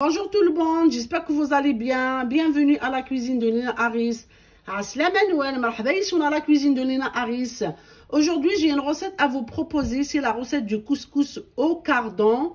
Bonjour tout le monde, j'espère que vous allez bien. Bienvenue à la cuisine de Lina Harris. À la cuisine de Lina Harris. Aujourd'hui, j'ai une recette à vous proposer. C'est la recette du couscous au cardon.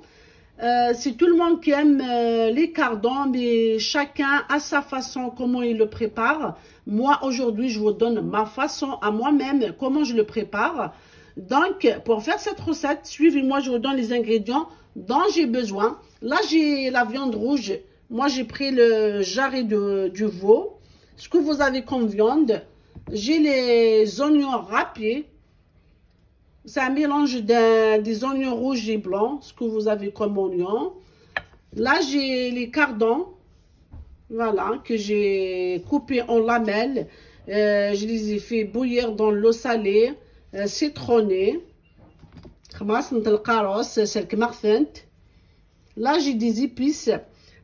C'est tout le monde qui aime les cardons, mais chacun a sa façon, comment il le prépare. Moi, aujourd'hui, je vous donne ma façon à moi-même, comment je le prépare. Donc, pour faire cette recette, suivez-moi, je vous donne les ingrédients dont j'ai besoin. Là, j'ai la viande rouge. Moi, j'ai pris le jarret du veau. Ce que vous avez comme viande. J'ai les oignons râpés. C'est un mélange des oignons rouges et blancs. Ce que vous avez comme oignons. Là, j'ai les cardons. Voilà, que j'ai coupés en lamelles. Je les ai fait bouillir dans l'eau salée. Citronnée. Là, j'ai des épices.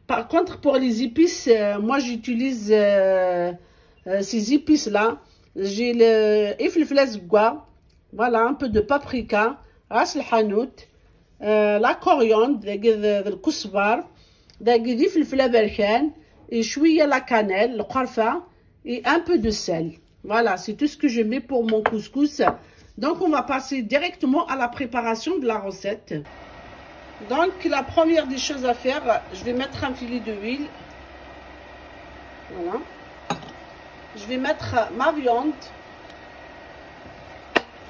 Par contre, pour les épices, moi, j'utilise ces épices-là. J'ai le iflfel asgwa, voilà, un peu de paprika, ras el hanout, la coriandre, le kousbar, iflfel aberkan, et chouïa la cannelle, le qarfa, et un peu de sel. Voilà, c'est tout ce que je mets pour mon couscous. Donc, on va passer directement à la préparation de la recette. Donc, la première des choses à faire, je vais mettre un filet d'huile. Voilà. Je vais mettre ma viande.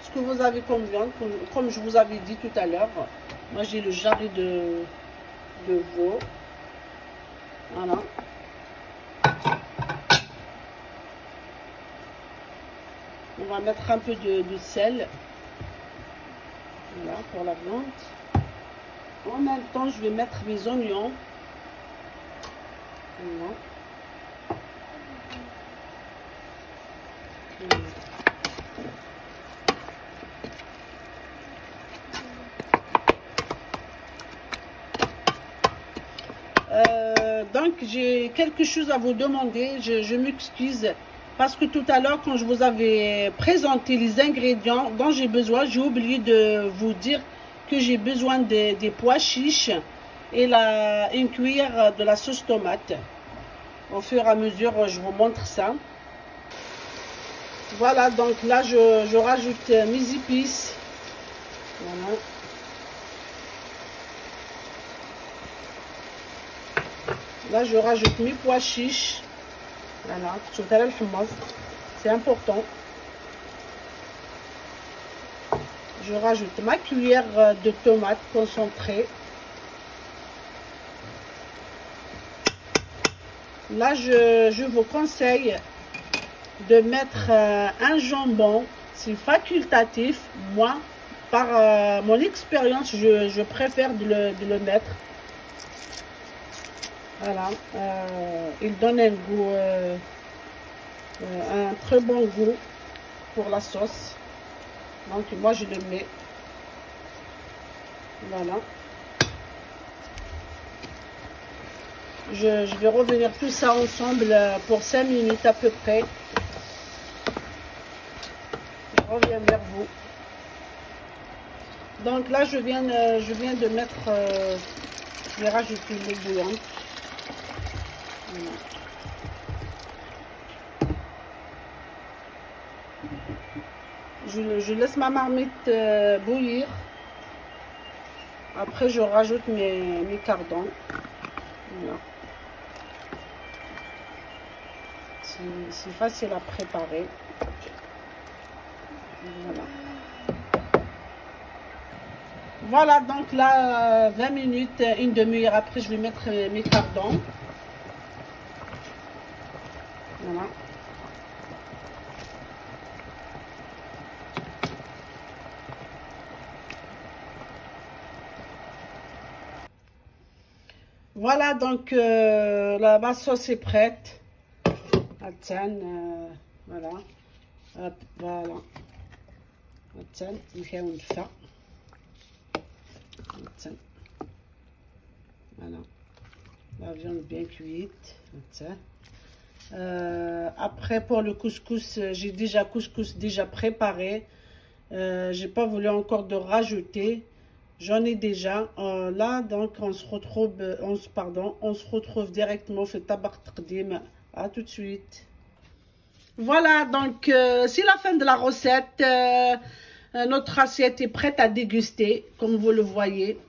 Ce que vous avez comme viande, comme je vous avais dit tout à l'heure. Moi, j'ai le jarret de veau. Voilà. On va mettre un peu de sel. Voilà, pour la viande. En même temps, je vais mettre mes oignons. Voilà. Donc, j'ai quelque chose à vous demander. Je m'excuse. Parce que tout à l'heure, quand je vous avais présenté les ingrédients dont j'ai besoin, j'ai oublié de vous dire que j'ai besoin des pois chiches et une cuillère de la sauce tomate. Au fur et à mesure, je vous montre ça. Voilà, donc là, je rajoute mes épices. Voilà. Là, je rajoute mes pois chiches. Voilà, c'est important. Je rajoute ma cuillère de tomate concentrée. Là, je vous conseille de mettre un jambon. C'est facultatif. Moi, par mon expérience, je préfère de le mettre. Voilà, il donne un goût, un très bon goût pour la sauce. Donc moi je le mets. Voilà. Je vais revenir tout ça ensemble pour 5 minutes à peu près. Je reviens vers vous. Donc là je viens de mettre, je vais rajouter l'eau bouillante. Je laisse ma marmite bouillir. Après, je rajoute mes cardons. Voilà. C'est facile à préparer. Voilà. Voilà, donc là, 20 minutes, une demi-heure après, je vais mettre mes cardons. Voilà. Voilà, donc ma sauce est prête. Voilà. Hop, voilà. Voilà. La viande bien cuite. Après, pour le couscous, j'ai déjà préparé. J'ai pas voulu encore de rajouter. J'en ai déjà. Là, donc, on se retrouve directement في الطبق التقديم. À tout de suite. Voilà, donc, c'est la fin de la recette. Notre assiette est prête à déguster, comme vous le voyez.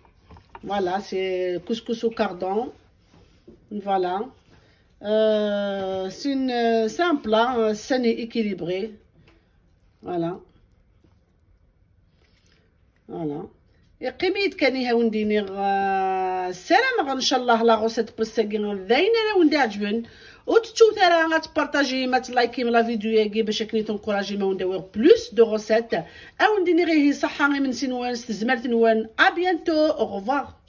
Voilà, c'est couscous au cardon. Voilà. C'est un plat sain et équilibré. Voilà. Voilà. قيميت كان يها ونديني السلام ان شاء الله لا غوسيت بوساكين ذاينه وندي عجبن وتتو ترى غتبارطاجي ما تلايكي لا فيديو ياكي باش كني تنكوراجي ما وندير بلوس دو غوسيت او نديني غير صحه من سنوان استزمرت نوان ا بيانتو او ريفوار.